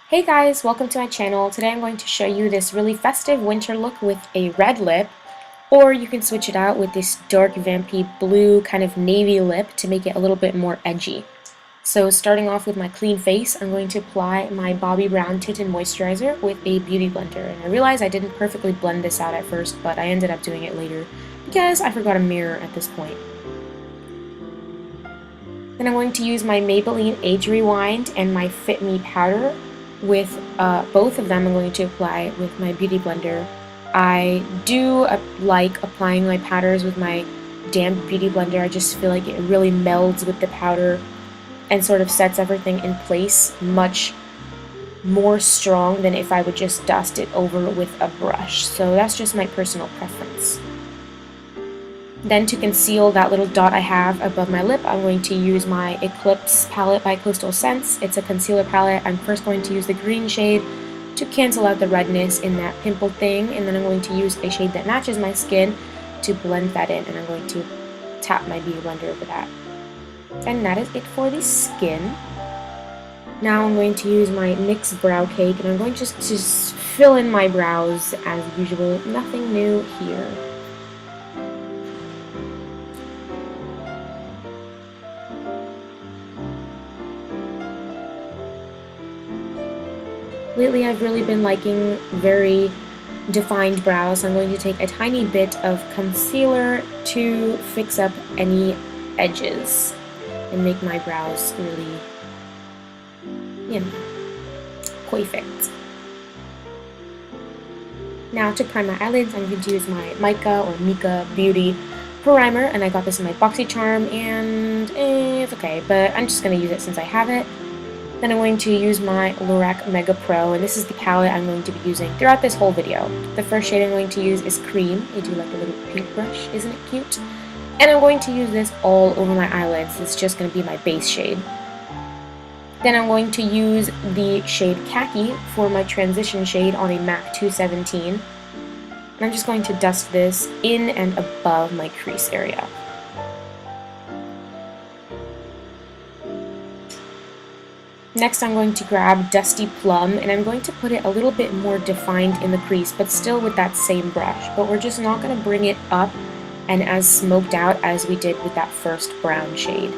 Hey guys, welcome to my channel. Today I'm going to show you this really festive winter look with a red lip, or you can switch it out with this dark vampy blue kind of navy lip to make it a little bit more edgy. So starting off with my clean face, I'm going to apply my Bobbi Brown Tinted Moisturizer with a beauty blender. And I realized I didn't perfectly blend this out at first, but I ended up doing it later because I forgot a mirror at this point. Then I'm going to use my Maybelline Age Rewind and my Fit Me Powder. With both of them I'm going to apply with my beauty blender. I do like applying my powders with my damp beauty blender. I just feel like it really melds with the powder and sort of sets everything in place much more strong than if I would just dust it over with a brush. So that's just my personal preference. Then to conceal that little dot I have above my lip, I'm going to use my Eclipse palette by Coastal Scents. It's a concealer palette. I'm first going to use the green shade to cancel out the redness in that pimple thing, and then I'm going to use a shade that matches my skin to blend that in, and I'm going to tap my beauty blender over that. And that is it for the skin. Now I'm going to use my NYX Brow Cake, and I'm going to just fill in my brows as usual. Nothing new here. Lately I've really been liking very defined brows, so I'm going to take a tiny bit of concealer to fix up any edges and make my brows really, perfect. Now to prime my eyelids, I'm going to use my Mica or Mica Beauty primer, and I got this in my BoxyCharm, and it's okay, but I'm just going to use it since I have it. Then I'm going to use my Lorac Mega Pro, and this is the palette I'm going to be using throughout this whole video. The first shade I'm going to use is Cream. I do like a little pink brush, isn't it cute? And I'm going to use this all over my eyelids. It's just going to be my base shade. Then I'm going to use the shade Khaki for my transition shade on a MAC 217. And I'm just going to dust this in and above my crease area. Next I'm going to grab Dusty Plum, and I'm going to put it a little bit more defined in the crease, but still with that same brush. But we're just not going to bring it up and as smoked out as we did with that first brown shade.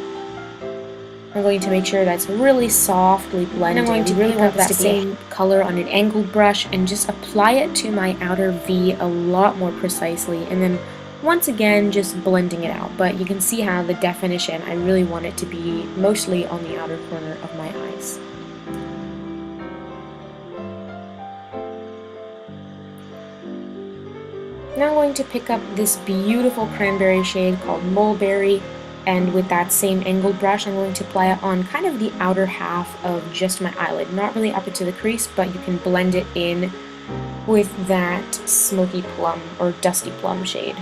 I'm going to make sure that's really softly blended. And I'm going to really want that same color on an angled brush and just apply it to my outer V a lot more precisely, and then once again just blending it out. But you can see how the definition, I really want it to be mostly on the outer corner of my eyes. Now I'm going to pick up this beautiful cranberry shade called Mulberry, and with that same angled brush I'm going to apply it on kind of the outer half of just my eyelid. Not really up into the crease, but you can blend it in with that smoky plum or dusty plum shade.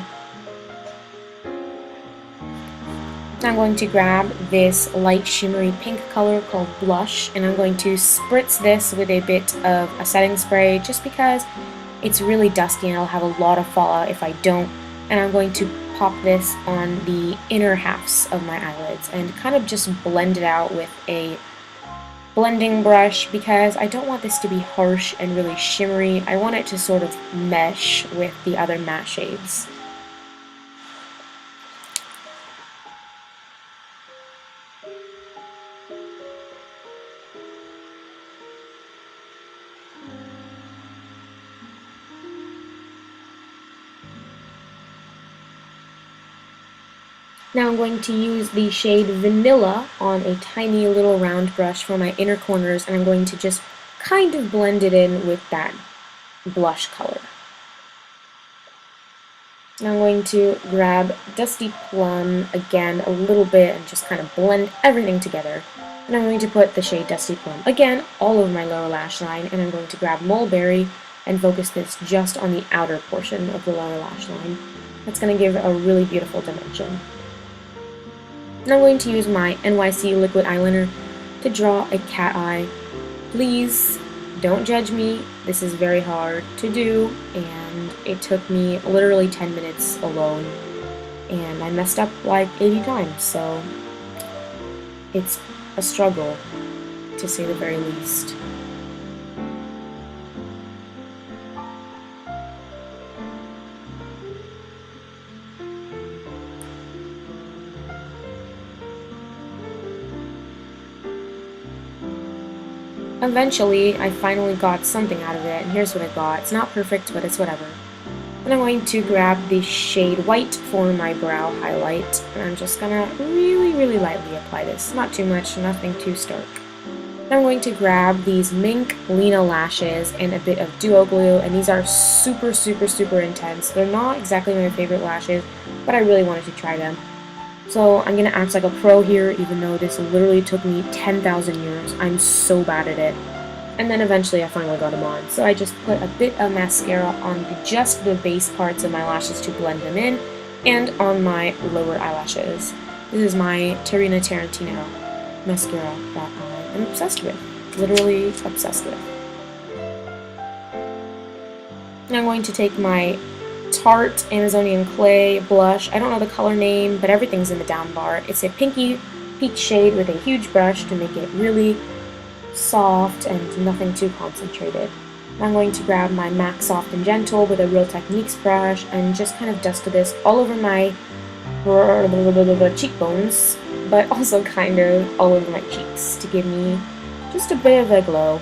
Now I'm going to grab this light shimmery pink color called Blush, and I'm going to spritz this with a bit of a setting spray just because it's really dusty and I'll have a lot of fallout if I don't. And I'm going to pop this on the inner halves of my eyelids and kind of just blend it out with a blending brush because I don't want this to be harsh and really shimmery. I want it to sort of mesh with the other matte shades. Now I'm going to use the shade Vanilla on a tiny little round brush for my inner corners, and I'm going to just kind of blend it in with that blush color. Now I'm going to grab Dusty Plum again a little bit and just kind of blend everything together. And I'm going to put the shade Dusty Plum again all over my lower lash line, and I'm going to grab Mulberry and focus this just on the outer portion of the lower lash line. That's going to give a really beautiful dimension. And I'm going to use my NYC Liquid Liner to draw a cat eye. Please don't judge me, this is very hard to do, and it took me literally 10 minutes alone, and I messed up like 80 times, so it's a struggle, to say the very least. eventually, I finally got something out of it, and here's what I got. It's not perfect, but it's whatever. And I'm going to grab the shade White for my brow highlight, and I'm just gonna really, really lightly apply this. Not too much, nothing too stark. I'm going to grab these Mink Lina lashes and a bit of duo glue, and these are super, super, super intense. They're not exactly my favorite lashes, but I really wanted to try them. So I'm going to act like a pro here, even though this literally took me 10,000 years. I'm so bad at it. And then eventually I finally got them on. So I just put a bit of mascara on just the base parts of my lashes to blend them in, and on my lower eyelashes. This is my Tarina Tarantino mascara that I'm obsessed with. Literally obsessed with. Now I'm going to take my Tarte Amazonian Clay blush. I don't know the color name, but everything's in the down bar. It's a pinky peach shade with a huge brush to make it really soft and nothing too concentrated. I'm going to grab my MAC Soft and Gentle with a Real Techniques brush and just kind of dust this all over my cheekbones, but also kind of all over my cheeks to give me just a bit of a glow.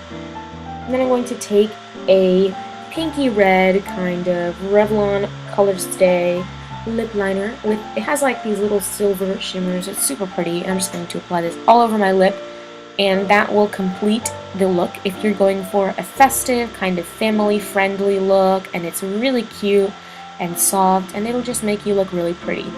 And then I'm going to take a pinky red kind of Revlon Colorstay lip liner with, it has like these little silver shimmers. It's super pretty, and I'm just going to apply this all over my lip, and that will complete the look if you're going for a festive kind of family friendly look, and it's really cute and soft, and it'll just make you look really pretty.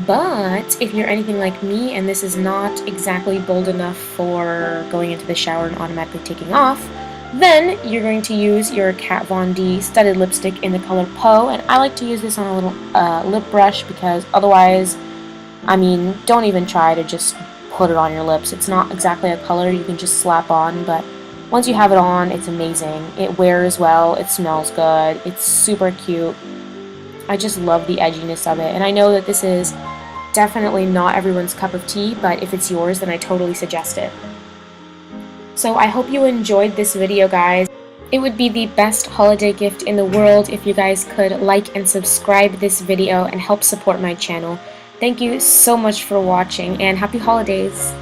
But if you're anything like me and this is not exactly bold enough for going into the shower and automatically taking off, then you're going to use your Kat Von D studded lipstick in the color Poe, and I like to use this on a little lip brush because otherwise, I mean, don't even try to just put it on your lips. It's not exactly a color you can just slap on, but once you have it on, it's amazing. It wears well, it smells good, it's super cute. I just love the edginess of it, and I know that this is definitely not everyone's cup of tea, but if it's yours, then I totally suggest it. So I hope you enjoyed this video, guys. It would be the best holiday gift in the world if you guys could like and subscribe this video and help support my channel. Thank you so much for watching, and happy holidays!